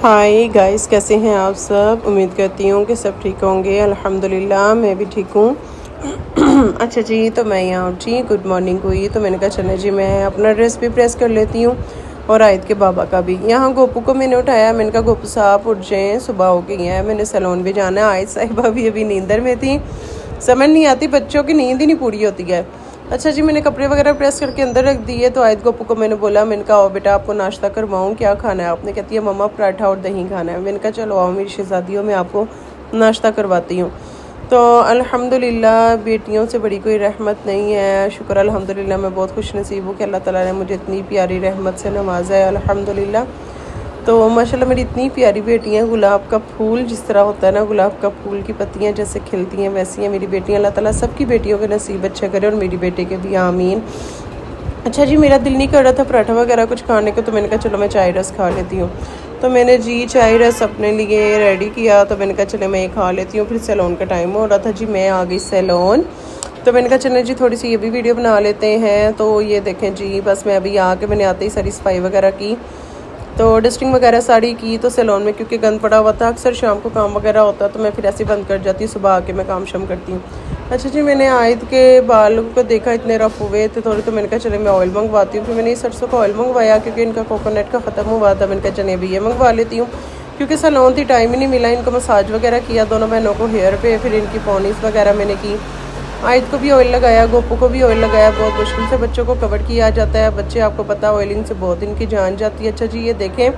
Hi guys, कैसे हैं आप सब। उम्मीद करती हूँ कि सब ठीक होंगे। अल्हम्दुलिल्लाह मैं भी ठीक हूँ। अच्छा जी, तो मैं यहाँ जी गुड मॉर्निंग हुई तो मैंने कहा चले जी मैं अपना ड्रेस भी प्रेस कर लेती हूँ और आयत के बाबा का भी। यहाँ गोपू को मैंने उठाया, मैंने कहा गोपू साहब उठ जाएँ, सुबह हो गई है, मैंने सैलून भी जाना है। आयत साहिबा भी अभी नींदर में थी। समझ नहीं आती, बच्चों की नींद ही नहीं पूरी होती है। अच्छा जी, मैंने कपड़े वगैरह प्रेस करके अंदर रख दिए तो आयत गोपू को मैंने बोला, मैंने कहा आओ बेटा आपको नाश्ता करवाऊँ, क्या खाना है आपने। कहती है मम्मा पराठा और दही खाना है। मैंने कहा चलो आओ मेरी शहज़ादियों, मैं आपको नाश्ता करवाती हूँ। तो अल्हम्दुलिल्लाह बेटियों से बड़ी कोई रहमत नहीं है। शुक्र अल्हम्दुलिल्लाह, मैं बहुत खुश नसीब हूँ कि अल्लाह ताला ने मुझे इतनी प्यारी रहमत से नवाजा है अल्हम्दुलिल्लाह। तो माशाल्लाह मेरी इतनी प्यारी बेटियाँ, गुलाब का फूल जिस तरह होता है ना, गुलाब का फूल की पत्तियाँ जैसे खिलती हैं वैसी हैं मेरी बेटियाँ। अल्लाह ताला सबकी बेटियों के नसीब अच्छे करे और मेरी बेटे के भी, आमीन। अच्छा जी, मेरा दिल नहीं कर रहा था पराठा वगैरह कुछ खाने को, तो मैंने कहा चलो मैं चाय रस खा लेती हूँ। तो मैंने जी चाय रस अपने लिए रेडी किया, तो मैंने कहा चले मैं ये खा लेती हूँ। फिर सैलून का टाइम हो रहा था जी, मैं आ गई सैलून। तो मैंने कहा चले जी थोड़ी सी ये भी वीडियो बना लेते हैं। तो ये देखें जी, बस मैं अभी आके मैंने आते ही सारी सफाई वगैरह की, तो डस्टिंग वगैरह सारी की। तो सैलून में क्योंकि गंद पड़ा हुआ था, अक्सर शाम को काम वगैरह होता है तो मैं फिर ऐसे बंद कर जाती हूँ, सुबह आके मैं काम शाम करती हूँ। अच्छा जी, मैंने आयत के बालों को देखा इतने रफ हुए थे थोड़े, तो मैंने कहा चले मैं ऑयल मंगवाती हूँ। फिर मैंने सरसों का ऑयल मंगवाया क्योंकि इनका कोकोनट का ख़त्म हुआ था। मैंने कहा चले भी ये मंगवा लेती हूँ क्योंकि सैलून थी, टाइम ही नहीं मिला। इनको मसाज वगैरह किया दोनों बहनों को हेयर पे, फिर इनकी पॉनीस वगैरह मैंने की। आयत को भी ऑयल लगाया, गोपू को भी ऑयल लगाया। बहुत मुश्किल से बच्चों को कवर किया जाता है। बच्चे आपको पता ऑयलिंग से बहुत इनकी जान जाती है। अच्छा जी, ये देखें,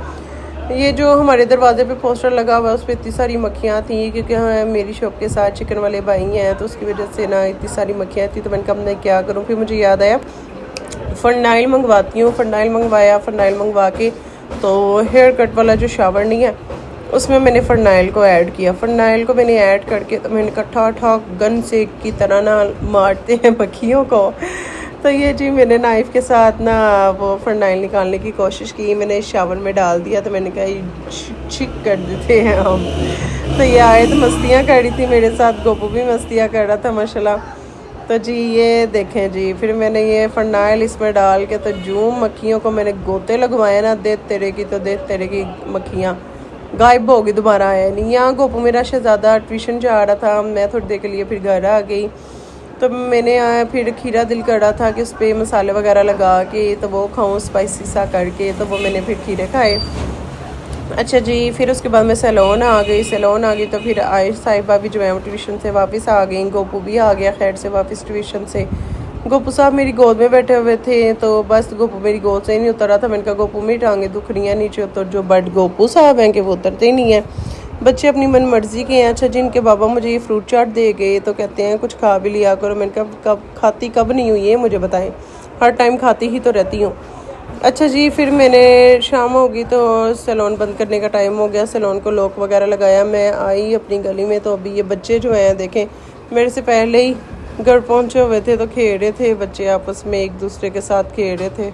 ये जो हमारे दरवाजे पे पोस्टर लगा हुआ है उस पर इतनी सारी मक्खियाँ थी क्योंकि हाँ मेरी शॉप के साथ चिकन वाले भाई हैं, तो उसकी वजह से ना इतनी सारी मक्खियाँ थी। तो मैंने कहा मैं क्या करूँ, फिर मुझे याद आया फरनाइल मंगवाती हूँ। फरनाइल मंगवाया, फरनाइल मंगवा के तो हेयर कट वाला जो शावर नहीं है उसमें मैंने फरनाइल को ऐड किया। फरनाइल को मैंने ऐड करके तो मैंने कहा ठा गन से की तरह ना मारते हैं मक्खियों को। तो ये जी मैंने नाइफ़ के साथ ना वो फरनाइल निकालने की कोशिश की, मैंने शावर में डाल दिया। तो मैंने कहा ये छिक कर देते हैं हम। तो ये आए तो मस्तियाँ कर रही थी मेरे साथ, गोपू भी मस्तियाँ कर रहा था माशाल्लाह। तो जी ये देखें जी, फिर मैंने ये फरनाइल इसमें डाल के तो जूम मक्खियों को मैंने गोते लगवाए ना, दे तेरे की मक्खियाँ गायब हो गई, दोबारा आया नहीं। यहाँ गोपू मेरा शहज़ादा ट्यूशन जा रहा था, मैं थोड़ी देर के लिए फिर घर आ गई। तो मैंने फिर खीरा दिल कर रहा था कि उस पर मसाले वगैरह लगा के तो वो खाऊं स्पाइसी सा करके, तो वो मैंने फिर खीरे खाए। अच्छा जी, फिर उसके बाद मैं सैलून आ गई। तो फिर आयश साहिबा भी जो है वो ट्यूशन से वापस आ गई, गोपू भी आ गया खैर से वापस ट्यूशन से। गोपू साहब मेरी गोद में बैठे हुए थे, तो बस गोपू मेरी गोद से ही नहीं उतर रहा था। मैंने कहा गोपू मेरी टांगें दुख रही हैं, नीचे उतर जो। बट गोपू साहब हैं कि वो उतरते ही नहीं हैं, बच्चे अपनी मन मर्जी के हैं। अच्छा जी, इनके बाबा मुझे ये फ्रूट चाट दे गए तो कहते हैं कुछ खा भी लिया करो। मैंने कहा कब खाती कब नहीं हुई है मुझे बताएं, हर टाइम खाती ही तो रहती हूँ। अच्छा जी, फिर मैंने शाम होगी तो सैलून बंद करने का टाइम हो गया, सैलून को लॉक वगैरह लगाया। मैं आई अपनी गली में, तो अभी ये बच्चे जो हैं देखें मेरे से पहले ही घर पहुँचे हुए थे, तो खेल रहे थे बच्चे आपस में, एक दूसरे के साथ खेल रहे थे।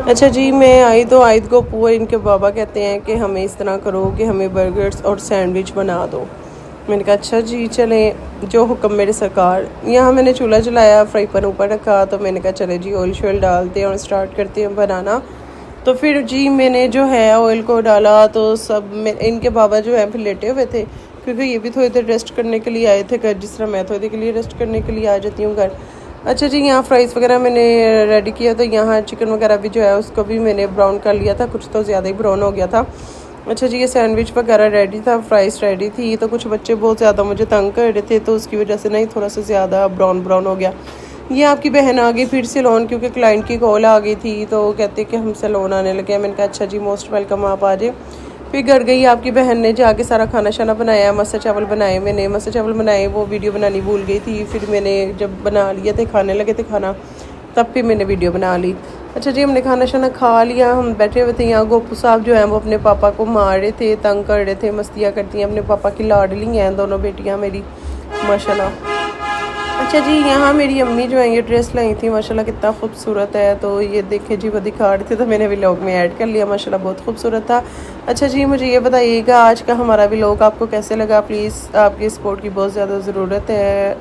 अच्छा जी, मैं आई तो आयत को पूरे इनके बाबा कहते हैं कि हमें इस तरह करो कि हमें बर्गर्स और सैंडविच बना दो। मैंने कहा अच्छा जी चलें, जो हुक्म मेरे सरकार। यहाँ मैंने चूल्हा जलाया, फ्राई पैन ऊपर रखा, तो मैंने कहा चले जी ऑयल शॉयल डालते हैं और स्टार्ट करते हैं बनाना। तो फिर जी मैंने जो है ऑयल को डाला, तो सब इनके बाबा जो है फिर लेटे हुए थे क्योंकि ये भी थोड़ी देर रेस्ट करने के लिए आए थे घर, जिस तरह मैं थोड़ी देर के लिए रेस्ट करने के लिए आ जाती हूँ घर। अच्छा जी, यहाँ फ्राइज़ वगैरह मैंने रेडी किया, तो यहाँ चिकन वगैरह भी जो है उसको भी मैंने ब्राउन कर लिया था, कुछ तो ज़्यादा ही ब्राउन हो गया था। अच्छा जी, ये सैंडविच वगैरह रेडी था, फ्राइज़ रेडी थी। तो कुछ बच्चे बहुत ज़्यादा मुझे तंग कर रहे थे, तो उसकी वजह से नहीं थोड़ा सा ज़्यादा ब्राउन हो गया। ये आपकी बहन आ गई फिर सैलून, क्योंकि क्लाइंट की कॉल आ गई थी, तो कहते कि हम सैलून आने लगे। मैंने कहा अच्छा जी मोस्ट वेलकम, आप आ जाए। फिर घर गई, आपकी बहन ने जाके सारा खाना शाना बनाया, मस्से चावल बनाए। मैंने मस्से चावल बनाए, वो वीडियो बनानी भूल गई थी। फिर मैंने जब बना लिए थे, खाने लगे थे खाना, तब फिर मैंने वीडियो बना ली। अच्छा जी, हमने खाना शाना खा लिया, हम बैठे हुए थे। यहाँ गोपू साहब जो हैं वो अपने पापा को मार रहे थे, तंग कर रहे थे, मस्तियाँ करती हैं। अपने पापा की लाडली हैं दोनों बेटियाँ मेरी माशाल्लाह। अच्छा जी, यहाँ मेरी अम्मी जो है ये ड्रेस लाई थी, माशाल्लाह कितना खूबसूरत है। तो ये देखे जी वो दिखा रहे थे, तो मैंने व्लॉग में ऐड कर लिया, माशाल्लाह बहुत खूबसूरत था। अच्छा जी, मुझे ये बताइएगा आज का हमारा व्लॉग आपको कैसे लगा। प्लीज़ आपकी सपोर्ट की बहुत ज़्यादा ज़रूरत है।